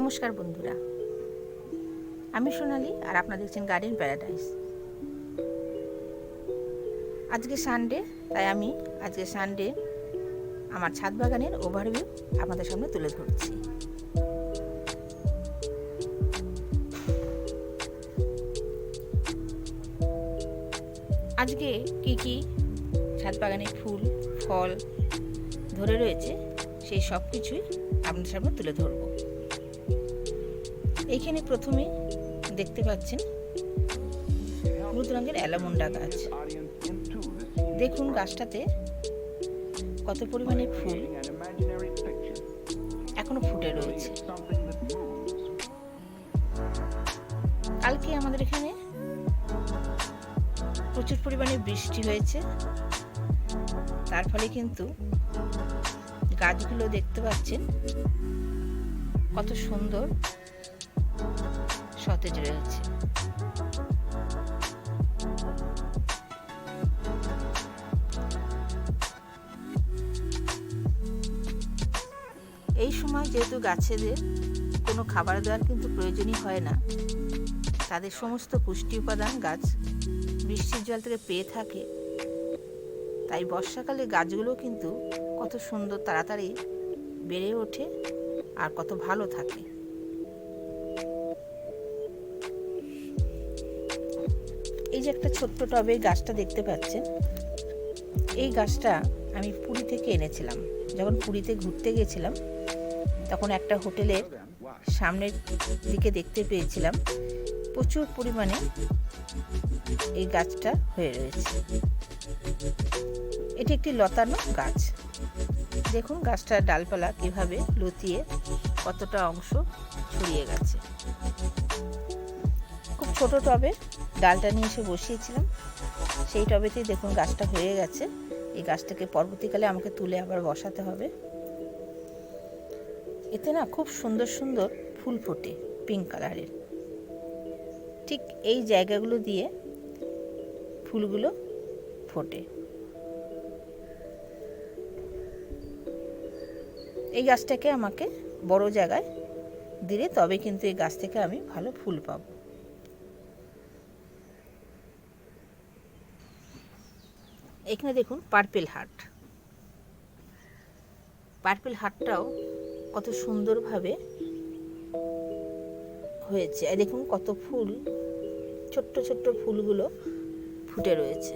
নমস্কার বন্ধুরা, আমি সোনালি আর আপনারা দেখছেন গার্ডেন প্যারাডাইস। আজকে সানডে, তাই আমি আজকে সানডে আমার ছাদ বাগানের ওভারভিউ আপনাদের সামনে তুলে ধরছি। আজকে কি কি ছাদ বাগানে ফুল ফল ধরে রয়েছে সেই সব কিছুই আপনাদের সামনে তুলে ধরব। এইখানে প্রথমে দেখতে পাচ্ছেন হলুদ রঙের অ্যালামন্ডা গাছ। দেখুন গাছটাতে কত পরিমাণে ফুল এখনো ফুটে রয়েছে। কালকে আমাদের এখানে প্রচুর পরিমাণে বৃষ্টি হয়েছে, তার ফলে কিন্তু গাছগুলো দেখতে পাচ্ছেন কত সুন্দর সতেজ রয়েছে। এই সময় যেহেতু গাছেদের কোনো খাবার দেওয়ার কিন্তু প্রয়োজনই হয় না, তাদের সমস্ত পুষ্টি উপাদান গাছ বৃষ্টির জল থেকে পেয়ে থাকে, তাই বর্ষাকালে গাছগুলো কিন্তু কত সুন্দর তাড়াতাড়ি বেড়ে ওঠে আর কত ভালো থাকে। এই যে একটা ছোট্ট টবে গাছটা দেখতে পাচ্ছেন, এই গাছটা আমি পুরী থেকে এনেছিলাম। যখন পুরীতে ঘুরতে গেছিলাম তখন একটা হোটেলের সামনের দিকে দেখতে পেয়েছিলাম প্রচুর পরিমাণে এই গাছটা হয়ে রয়েছে। এটি একটি লতানো গাছ। দেখুন গাছটার ডালপালা কিভাবে লতিয়ে কতটা অংশ ছড়িয়ে গেছে। খুব ছোট টবে ডালটা নিয়ে এসে বসিয়েছিলাম, সেই টবেতেই দেখুন গাছটা হয়ে গেছে। এই গাছটাকে পরবর্তীকালে আমাকে তুলে আবার বসাতে হবে। এতে না খুব সুন্দর সুন্দর ফুল ফোটে পিঙ্ক কালারের। ঠিক এই জায়গাগুলো দিয়ে ফুলগুলো ফোটে। এই গাছটাকে আমাকে বড় জায়গায় দিলে তবে কিন্তু এই গাছ থেকে আমি ভালো ফুল পাবো। এখানে দেখুন পার্পেল হার্ট। পার্পেল হার্টটাও কত সুন্দরভাবে হয়েছে। আর দেখুন কত ফুল, ছোট্ট ছোট্ট ফুলগুলো ফুটে রয়েছে।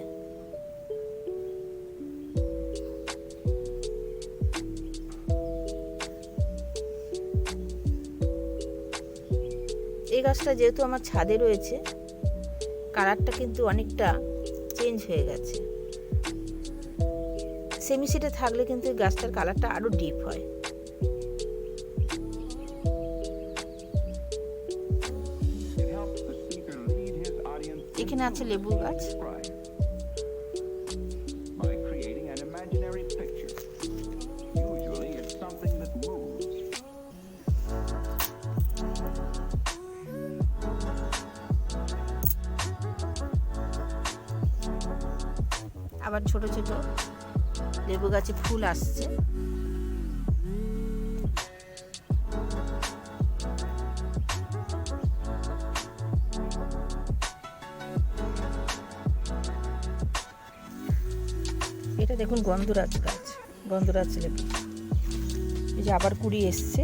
এই গাছটা যেহেতু আমার ছাদে রয়েছে, কালারটা কিন্তু অনেকটা চেঞ্জ হয়ে গেছে। সেমি সিটে থাকলে কিন্তু এই গাছটার কালারটা আরো ডিপ হয়। এখানে আছে লেবু গাছ। আবার ছোট ছোট লেবু গাছে ফুল আসছে। এটা দেখুন গন্ধরাজ গাছ, গন্ধরাজ লেবু। এই যে আবার কুড়ি এসছে।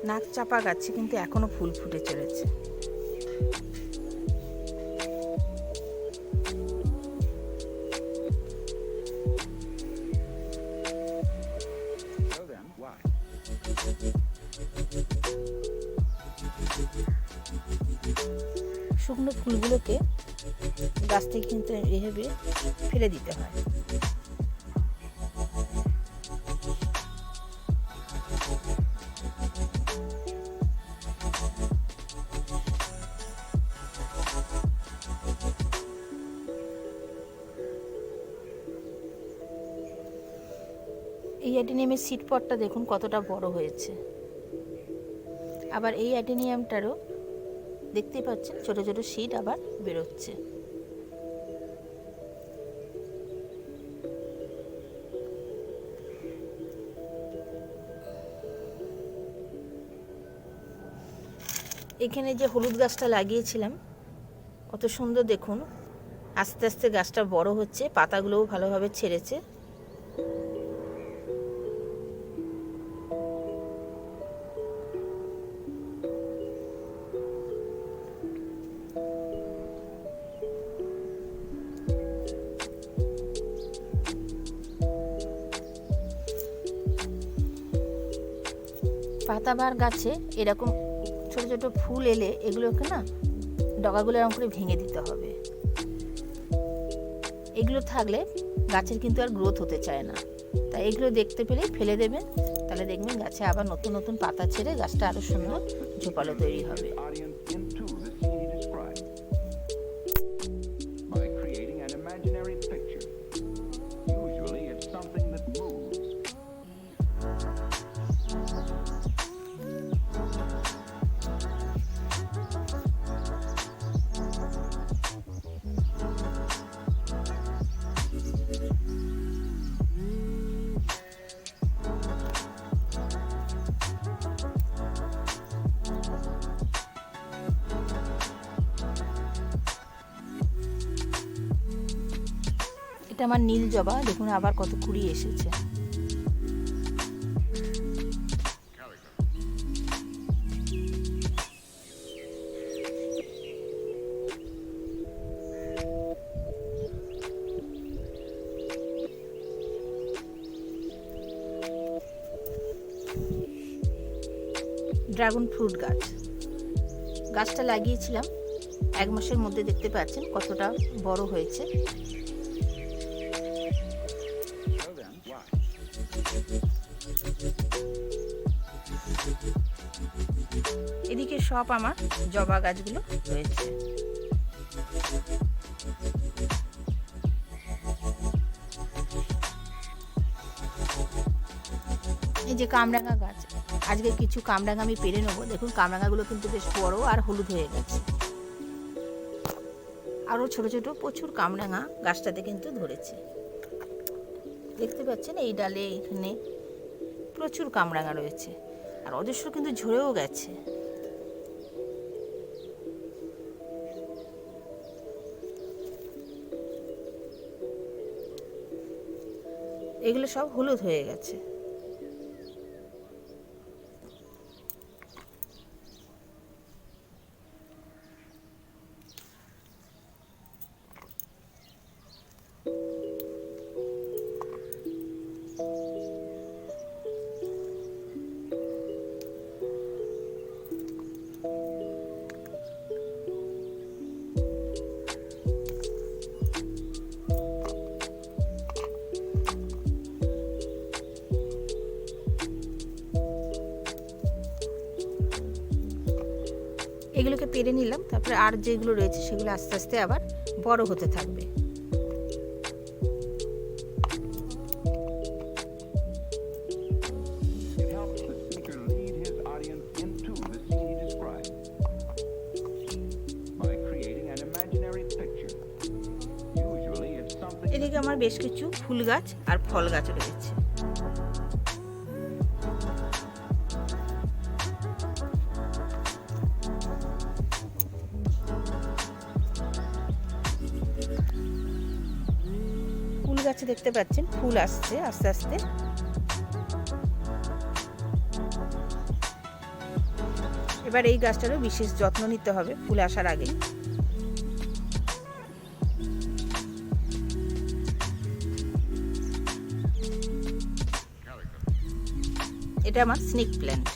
নাক চাপা গাছে কিন্তু এখনো ফুল ফুটে চলেছে। শুকনো ফুলগুলোকে গাছ থেকে কিন্তু এভাবে ফেলে দিতে হয়। এই অ্যাডিনিয়ামের সিড পটটা দেখুন কতটা বড় হয়েছে। আবার এই অ্যাডেনিয়ামটারও দেখতে পাচ্ছেন ছোট ছোট শীট আবার বেরোচ্ছে। এখানে যে হলুদ গাছটা লাগিয়েছিলাম কত সুন্দর দেখুন, আস্তে আস্তে গাছটা বড় হচ্ছে, পাতাগুলোও ভালোভাবে ছেড়েছে। পাতাবাহার গাছে এরকম ছোট ছোট ফুল এলে এগুলোকে না ডগাগুলো এরকম করে ভেঙে দিতে হবে। এগুলো থাকলে গাছের কিন্তু আর গ্রোথ হতে চায় না, তাই এগুলো দেখতে পেলেই ফেলে দেবেন, তাহলে দেখবেন গাছে আবার নতুন নতুন পাতা ছেড়ে গাছটা আরও সুন্দর ঝোপালো তৈরি হবে। এটা আমার নীল জবা, দেখুন আবার কত কুড়ি এসেছে। ড্রাগন ফ্রুট গাছ, গাছটা লাগিয়েছিলাম 1 মাসের মধ্যে, দেখতে পাচ্ছেন কতটা বড় হয়েছে। এদিকে সব আমার জবা গাছগুলো রয়েছে। এই যে কামরাঙা গাছ, আজকে কিছু কামরাঙা আমি পেরে নেবো। দেখুন কামরাঙাগুলো কিন্তু বেশ বড় আর হলুদ হয়ে গেছে। আরও ছোট ছোট প্রচুর কামরাঙা গাছটাতে কিন্তু ধরেছে, দেখতে পাচ্ছেন এই ডালে এখানে প্রচুর কামরাঙা রয়েছে, আর অজস্র কিন্তু ঝরেও গেছে। এগুলো সব হলুদ হয়ে গেছে। এগুলোকে পেরে নিলাম, তারপরে আর যেগুলো রয়েছে সেগুলো আস্তে আস্তে আবার বড় হতে থাকবে। এদিকে আমার বেশ কিছু ফুল গাছ আর ফল গাছ রয়েছে। ফুল গাছে দেখতে পাচ্ছেন ফুল আসছে আস্তে আস্তে। এবার এই গাছটারও বিশেষ যত্ন নিতে হবে ফুল আসার আগে। এটা আমার স্নেক প্ল্যান্ট।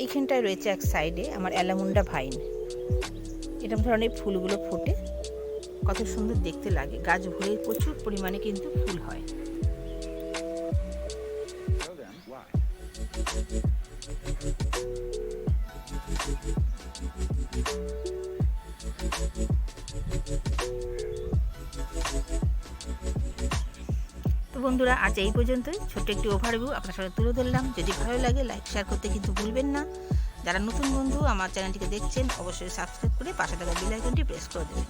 এইখানটায় রয়েছে এক সাইডে আমার অ্যালামুন্ডা ভাইন। এরকম ধরনের ফুলগুলো ফোটে, কত সুন্দর দেখতে লাগে। গাছ ভরে প্রচুর পরিমাণে কিন্তু ফুল হয়। তো বন্ধুরা, আজ এই পর্যন্তই। ছোট্ট একটি ওভারভিউ আপনার সাথে তুলে ধরলাম। যদি ভালো লাগে লাইক শেয়ার করতে কিন্তু ভুলবেন না। যারা নতুন বন্ধু আমার চ্যানেলটিকে দেখছেন, অবশ্যই সাবস্ক্রাইব করে পাশে থাকা বেল আইকনটি প্রেস করে দেবেন।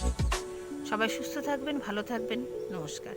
সবাই সুস্থ থাকবেন, ভালো থাকবেন। নমস্কার।